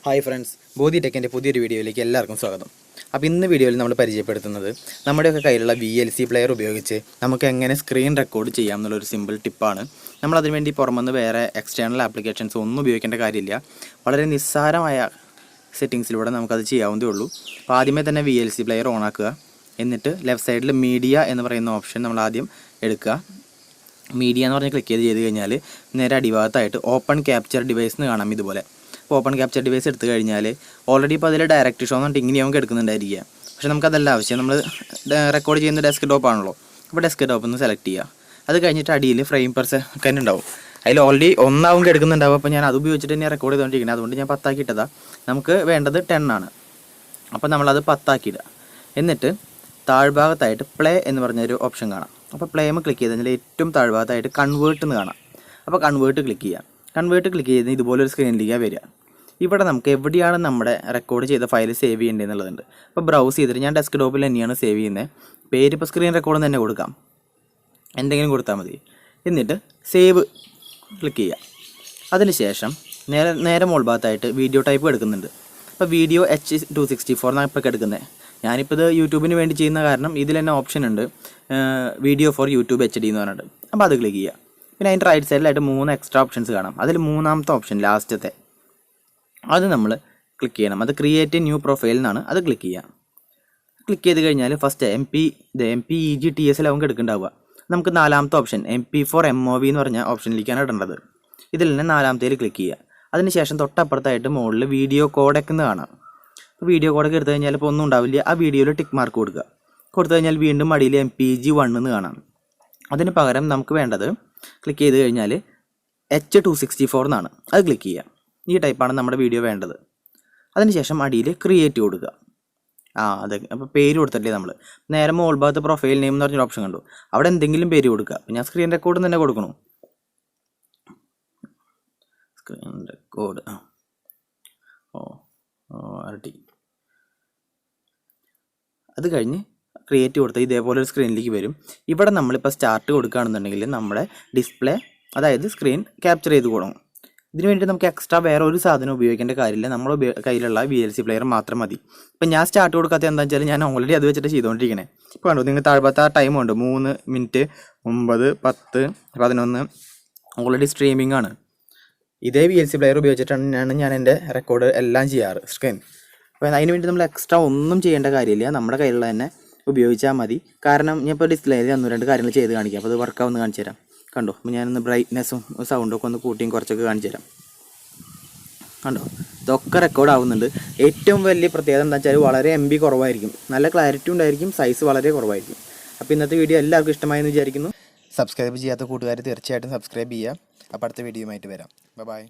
Hi friends, ബോധി ടെക്കിൻ്റെ പുതിയൊരു വീഡിയോയിലേക്ക് എല്ലാവർക്കും സ്വാഗതം. അപ്പോൾ ഇന്ന് വീഡിയോയിൽ നമ്മൾ പരിചയപ്പെടുത്തുന്നത് നമ്മുടെയൊക്കെ കയ്യിലുള്ള VLC പ്ലെയർ ഉപയോഗിച്ച് നമുക്ക് എങ്ങനെ സ്ക്രീൻ റെക്കോർഡ് ചെയ്യാം എന്നുള്ളൊരു സിമ്പിൾ ടിപ്പാണ്. നമ്മളതിനു വേണ്ടി പുറമെന്ന് വേറെ എക്സ്റ്റേണൽ ആപ്ലിക്കേഷൻസ് ഒന്നും ഉപയോഗിക്കേണ്ട കാര്യമില്ല. വളരെ നിസ്സാരമായ സെറ്റിങ്സിലൂടെ നമുക്കത് ചെയ്യാവുന്നതേ ഉള്ളൂ. അപ്പോൾ ആദ്യമേ തന്നെ VLC പ്ലെയർ ഓൺ ആക്കുക. എന്നിട്ട് ലെഫ്റ്റ് സൈഡിൽ മീഡിയ എന്ന് പറയുന്ന ഓപ്ഷൻ നമ്മൾ ആദ്യം എടുക്കുക. മീഡിയ എന്ന് പറഞ്ഞ് ക്ലിക്ക് ചെയ്ത് കഴിഞ്ഞാൽ നേരെ അടിഭാഗത്തായിട്ട് ഓപ്പൺ ക്യാപ്ചർ ഡിവൈസ് എന്ന് കാണാം. ഇതുപോലെ ഓപ്പൺ ക്യാപ്ചർ ഡിവൈസ് എടുത്തു കഴിഞ്ഞാൽ ഓൾറെഡി ഇപ്പോൾ അതിൽ ഡയറക്റ്റ് ഷോ എന്നിട്ട് ഇങ്ങനെ നമുക്ക് എടുക്കുന്നുണ്ടായിരിക്കുക. പക്ഷേ നമുക്കതല്ല ആവശ്യം. നമ്മൾ റെക്കോർഡ് ചെയ്യുന്ന ഡെസ്ക് ടോപ്പ് ആണല്ലോ. അപ്പോൾ ഡെസ്ക് ടോപ്പ് ഒന്ന് സെലക്ട് ചെയ്യുക. അത് കഴിഞ്ഞിട്ട് അടിയിൽ ഫ്രെയിം പെർ സെക്കൻഡ് ഉണ്ടാവും. അതിൽ ഓൾറെഡി 1 എടുക്കുന്നുണ്ടാവും. അപ്പോൾ ഞാൻ അത് ഉപയോഗിച്ചിട്ട് തന്നെ റെക്കോർഡ് ചെയ്തുകൊണ്ടിരിക്കുന്നത്. അതുകൊണ്ട് ഞാൻ 10 ആക്കിയിട്ടതാണ്. നമുക്ക് വേണ്ടത് 10 ആണ്. അപ്പോൾ നമ്മളത് 10 ആക്കിയിടുക. എന്നിട്ട് താഴ്ഭാഗത്തായിട്ട് പ്ലേ എന്ന് പറഞ്ഞൊരു ഓപ്ഷൻ കാണാം. അപ്പോൾ പ്ലേമ് ക്ലിക്ക് ചെയ്ത് കഴിഞ്ഞാൽ ഏറ്റവും താഴ്ഭാഗത്തായിട്ട് കൺവേർട്ട് എന്ന് കാണാം. അപ്പോൾ കൺവേർട്ട് ക്ലിക്ക് ചെയ്യുക. കൺവേർട്ട് ക്ലിക്ക് ചെയ്ത് ഇതുപോലൊരു സ്ക്രീനിലേക്ക് വരിക. ഇവിടെ നമുക്ക് എവിടെയാണ് നമ്മുടെ റെക്കോർഡ് ചെയ്ത ഫയൽ സേവ് ചെയ്യേണ്ടത് എന്നുള്ളതുണ്ട്. അപ്പോൾ ബ്രൗസ് ചെയ്തിട്ട് ഞാൻ ഡെസ്ക് ടോപ്പിൽ തന്നെയാണ് സേവ് ചെയ്യുന്നത്. പേര് ഇപ്പോൾ സ്ക്രീൻ റെക്കോർഡ് തന്നെ കൊടുക്കാം, എന്തെങ്കിലും കൊടുത്താൽ മതി. എന്നിട്ട് സേവ് ക്ലിക്ക് ചെയ്യുക. അതിനുശേഷം നേരെ മുകൾ ഭാഗത്തായിട്ട് വീഡിയോ ടൈപ്പ് എടുക്കുന്നുണ്ട്. അപ്പോൾ വീഡിയോ H264 എന്നാണ് ഇപ്പോൾ എടുക്കുന്നത്. ഞാനിപ്പോൾ ഇത് യൂട്യൂബിന് വേണ്ടി ചെയ്യുന്ന കാരണം ഇതിൽ തന്നെ ഓപ്ഷൻ ഉണ്ട്, വീഡിയോ ഫോർ യൂട്യൂബ് HD എന്ന് പറഞ്ഞിട്ട്. അപ്പോൾ അത് ക്ലിക്ക് ചെയ്യുക. പിന്നെ അതിൻ്റെ റൈറ്റ് സൈഡിലായിട്ട് 3 എക്സ്ട്രാ ഓപ്ഷൻസ് കാണാം. അതിൽ 3ാമത്തെ ഓപ്ഷൻ ലാസ്റ്റത്തെ അത് നമ്മൾ ക്ലിക്ക് ചെയ്യണം. അത് ക്രിയേറ്റ് ന്യൂ പ്രൊഫൈൽ എന്നാണ്. അത് ക്ലിക്ക് ചെയ്യുക. ക്ലിക്ക് ചെയ്ത് കഴിഞ്ഞാൽ ഫസ്റ്റ് MPEG-TSL നമുക്ക് എടുക്കേണ്ടാവുക. നമുക്ക് 4ാമത്തെ ഓപ്ഷൻ MP4 MOV എന്ന് പറഞ്ഞ ഓപ്ഷനിലേക്കാണ് ഇടേണ്ടത്. ഇതിൽ തന്നെ 4ാമത്തേൽ ക്ലിക്ക് ചെയ്യുക. അതിനുശേഷം തൊട്ടപ്പുറത്തായിട്ട് മുകളിൽ വീഡിയോ കോഡെക് എന്ന് കാണാം. വീഡിയോ കോഡെക് എടുത്തു കഴിഞ്ഞാൽ ഇപ്പോൾ ഒന്നും ഉണ്ടാവില്ല. ആ വീഡിയോയിൽ ടിക്ക് മാർക്ക് കൊടുത്തു കഴിഞ്ഞാൽ വീണ്ടും അടിയിൽ MPEG-1 എന്ന് കാണാം. അതിന് പകരം നമുക്ക് വേണ്ടത് ക്ലിക്ക് ചെയ്ത് കഴിഞ്ഞാൽ H264 എന്നാണ്. അത് ക്ലിക്ക് ചെയ്യുക. ഈ ടൈപ്പാണ് നമ്മുടെ വീഡിയോ വേണ്ടത്. അതിനുശേഷം അടിയിൽ ക്രിയേറ്റ് കൊടുക്കുക. അതെ, അപ്പോൾ പേര് കൊടുത്തിട്ടില്ലേ നമ്മൾ. നേരെ മുകൾ ഭാഗത്ത് പ്രൊഫൈൽ നെയിം എന്ന് പറഞ്ഞൊരു ഓപ്ഷൻ കണ്ടു. അവിടെ എന്തെങ്കിലും പേര് കൊടുക്കുക. അപ്പോൾ ഞാൻ സ്ക്രീൻ റെക്കോർഡ് തന്നെ കൊടുക്കണം. Screen record RT. അത് കഴിഞ്ഞ് ക്രിയേറ്റ് കൊടുത്താൽ ഇതേപോലെ ഒരു സ്ക്രീനിലേക്ക് വരും. ഇവിടെ നമ്മളിപ്പോൾ സ്റ്റാർട്ട് കൊടുക്കുകയാണെന്നുണ്ടെങ്കിൽ നമ്മുടെ ഡിസ്പ്ലേ, അതായത് സ്ക്രീൻ ക്യാപ്ചർ ചെയ്ത് കൊടുക്കും. ഇതിന് വേണ്ടി നമുക്ക് എക്സ്ട്രാ വേറെ ഒരു സാധനം ഉപയോഗിക്കേണ്ട കാര്യമില്ല. നമ്മുടെ കയ്യിലുള്ള VLC പ്ലെയർ മാത്രം മതി. ഇപ്പം ഞാൻ സ്റ്റാർട്ട് കൊടുക്കാത്ത എന്താണെന്ന് വെച്ചാൽ ഞാൻ ഓൾറെഡി അത് വെച്ചിട്ട് ചെയ്തുകൊണ്ടിരിക്കണേ. ഇപ്പോൾ കണ്ടു, നിങ്ങൾ താഴ്ഭാഗത്ത് ആ ടൈമുണ്ട് 3 മിനിറ്റ് 9 10 11 ഓൾറെഡി സ്ട്രീമിംഗ് ആണ്. ഇതേ VLC പ്ലെയർ ഉപയോഗിച്ചിട്ടാണ് ഞാൻ എൻ്റെ റെക്കോർഡ് എല്ലാം ചെയ്യാറ് സ്ക്രീൻ. അപ്പോൾ അതിന് വേണ്ടി നമ്മൾ എക്സ്ട്രാ ഒന്നും ചെയ്യേണ്ട കാര്യമില്ല. നമ്മുടെ കയ്യിലുള്ള തന്നെ ഉപയോഗിച്ചാൽ മതി. കാരണം ഞാൻ ഇപ്പോൾ ഡിസ്പ്ലേയിൽ 1-2 കാര്യങ്ങൾ ചെയ്ത് കാണിക്കാം. അപ്പോൾ അത് വർക്കാവുന്ന കാണിച്ചു തരാം. കണ്ടോ, അപ്പോൾ ഞാനൊന്ന് ബ്രൈറ്റ്നെസ്സും സൗണ്ടൊക്കെ ഒന്ന് കൂട്ടിയും കുറച്ചൊക്കെ കാണിച്ചു തരാം. കണ്ടോ, ഇതൊക്കെ റെക്കോർഡ് ആവുന്നുണ്ട്. ഏറ്റവും വലിയ പ്രത്യേകത എന്താ വെച്ചാൽ വളരെ MB കുറവായിരിക്കും, നല്ല ക്ലാരിറ്റി ഉണ്ടായിരിക്കും, സൈസ് വളരെ കുറവായിരിക്കും. അപ്പോൾ ഇന്നത്തെ വീഡിയോ എല്ലാവർക്കും ഇഷ്ടമായെന്ന് വിചാരിക്കുന്നു. സബ്സ്ക്രൈബ് ചെയ്യാത്ത കൂട്ടുകാർ തീർച്ചയായിട്ടും സബ്സ്ക്രൈബ് ചെയ്യുക. അപ്പോൾ അടുത്ത വീഡിയോയുമായിട്ട് വരാം. ബൈ.